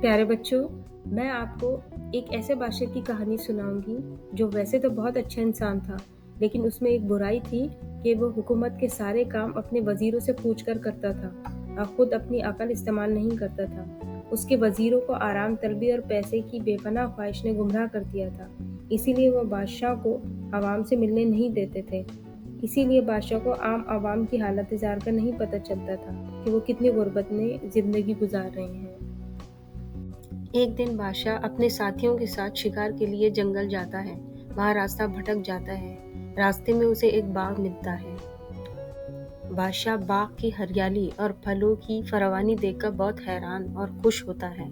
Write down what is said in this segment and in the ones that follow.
प्यारे बच्चों, मैं आपको एक ऐसे बादशाह की कहानी सुनाऊंगी जो वैसे तो बहुत अच्छा इंसान था, लेकिन उसमें एक बुराई थी कि वो हुकूमत के सारे काम अपने वजीरों से पूछ कर करता था और खुद अपनी अकल इस्तेमाल नहीं करता था। उसके वजीरों को आराम तलबी और पैसे की बेपनाह ख्वाहिश ने गुमराह कर दिया था। इसीलिए वो बादशाह को आवाम से मिलने नहीं देते थे। इसीलिए बादशाह को आम आवाम की हालत जार कर नहीं पता चलता था कि वो कितनी गुर्बत में जिंदगी गुजार रहे हैं। एक दिन बादशाह अपने साथियों के साथ शिकार के लिए जंगल जाता है। वहाँ रास्ता भटक जाता है। रास्ते में उसे एक बाग मिलता है। बादशाह बाग की हरियाली और फलों की फरावानी देखकर बहुत हैरान और खुश होता है।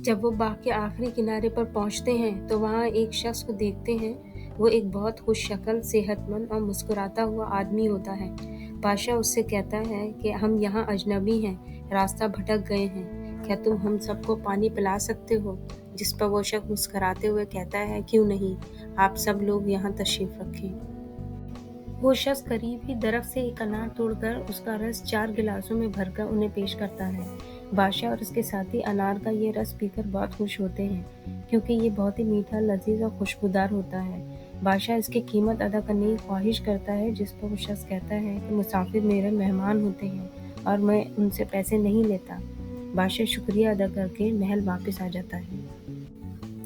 जब वो बाग के आखिरी किनारे पर पहुंचते हैं तो वहाँ एक शख्स को देखते हैं। वो एक बहुत खुश शक्ल, सेहतमंद और मुस्कुराता हुआ आदमी होता है। बादशाह उससे कहता है कि हम यहाँ अजनबी हैं, रास्ता भटक गए हैं, क्या तुम हम सबको पानी पिला सकते हो? जिस पर वो शख्स मुस्कुराते हुए कहता है, क्यों नहीं, आप सब लोग यहाँ तशरीफ रखें। वो शख्स करीब ही दरख्त से एक अनार तोड़कर उसका रस 4 गिलासों में भरकर उन्हें पेश करता है। बादशाह और उसके साथी अनार का ये रस पीकर बहुत खुश होते हैं, क्योंकि ये बहुत ही मीठा, लजीज और खुशबूदार होता है। बादशाह इसकी कीमत अदा करने की ख्वाहिश करता है, जिस पर वो शख्स कहता है कि मुसाफिर मेरे मेहमान होते हैं और मैं उनसे पैसे नहीं लेता। बादशाह शुक्रिया अदा करके महल वापस आ जाता है।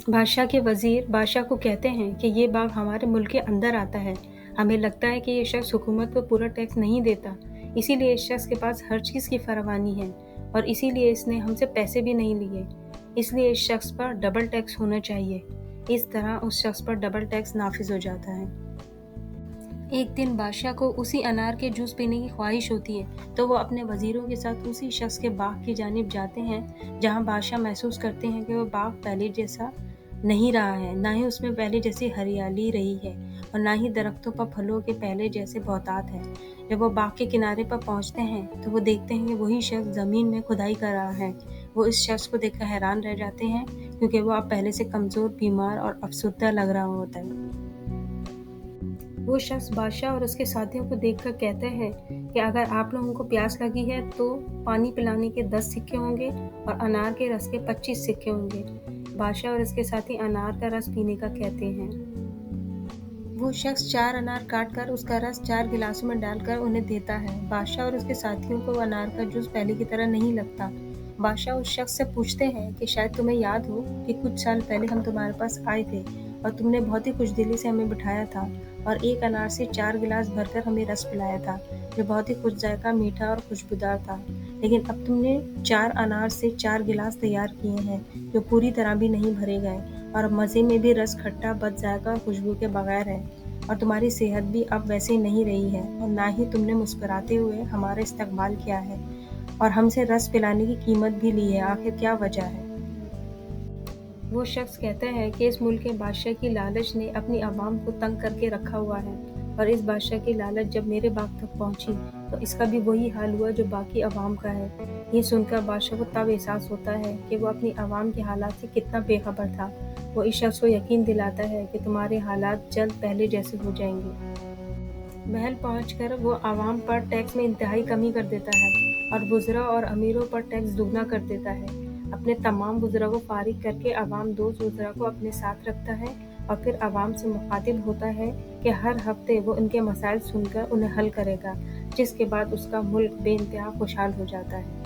बादशाह के वजीर बादशाह को कहते हैं कि ये बाग हमारे मुल्क के अंदर आता है। हमें लगता है कि ये शख्स हुकूमत को पूरा टैक्स नहीं देता, इसीलिए इस शख्स के पास हर चीज़ की फरावानी है और इसीलिए इसने हमसे पैसे भी नहीं लिए। इसलिए इस शख्स पर डबल टैक्स होना चाहिए। इस तरह उस शख्स पर डबल टैक्स नाफिज हो जाता है। एक दिन बादशाह को उसी अनार के जूस पीने की ख्वाहिश होती है, तो वो अपने वजीरों के साथ उसी शख्स के बाग की जानिब जाते हैं, जहाँ बादशाह महसूस करते हैं कि वो बाग पहले जैसा नहीं रहा है, ना ही उसमें पहले जैसी हरियाली रही है और ना ही दरख्तों पर फलों के पहले जैसे बहुतात है। जब वो बाग के किनारे पर पहुंचते हैं तो वो देखते हैं कि वही शख्स ज़मीन में खुदाई कर रहा है। वो इस शख्स को देखकर हैरान रह जाते हैं, क्योंकि वो अब पहले से कमज़ोर, बीमार और अफसरदा लग रहा होता है। वो शख्स बादशाह और उसके साथियों को देखकर कहते हैं कि अगर आप लोगों को प्यास लगी है तो पानी पिलाने के 10 सिक्के होंगे और अनार के रस के 25 सिक्के होंगे। बादशाह और उसके साथी अनार का रस पीने का कहते हैं। वो शख्स 4 अनार काट कर उसका रस 4 गिलासों में डालकर उन्हें देता है। बादशाह और उसके साथियों को अनार का जूस पहले की तरह नहीं लगता। बादशाह उस शख्स से पूछते हैं कि शायद तुम्हें याद हो कि कुछ साल पहले हम तुम्हारे पास आए थे और तुमने बहुत ही खुशदिली से हमें बिठाया था और एक अनार से 4 गिलास भरकर हमें रस पिलाया था, जो बहुत ही खुश जायका, मीठा और खुशबूदार था। लेकिन अब तुमने 4 अनार से 4 गिलास तैयार किए हैं, जो पूरी तरह भी नहीं भरे गए और मज़े में भी रस खट्टा, बद जायका और खुशबू के बगैर है। और तुम्हारी सेहत भी अब वैसे नहीं रही है और ना ही तुमने मुस्कुराते हुए हमारा इस्तकबाल किया है और हमसे रस पिलाने की कीमत भी ली है। आखिर क्या वजह है? वो शख्स कहता है कि इस मुल्क के बादशाह की लालच ने अपनी आवाम को तंग करके रखा हुआ है और इस बादशाह की लालच जब मेरे बाग तक पहुंची तो इसका भी वही हाल हुआ जो बाकी आवाम का है। ये सुनकर बादशाह को तब एहसास होता है कि वो अपनी आवाम के हालात से कितना बेखबर था। वो इस शख्स को यकीन दिलाता है कि तुम्हारे हालात जल्द पहले जैसे हो जाएंगे। महल पहुंचकर वो आवाम पर टैक्स में इंतहाई कमी कर देता है और बुज़रा और अमीरों पर टैक्स दुगना कर देता है। अपने तमाम बुज़रा को फारिग करके अवाम दोस्त बुज़रा को अपने साथ रखता है और फिर अवाम से मुखातिब होता है कि हर हफ्ते वो उनके मसाइल सुनकर उन्हें हल करेगा, जिसके बाद उसका मुल्क बेइंतहा खुशहाल हो जाता है।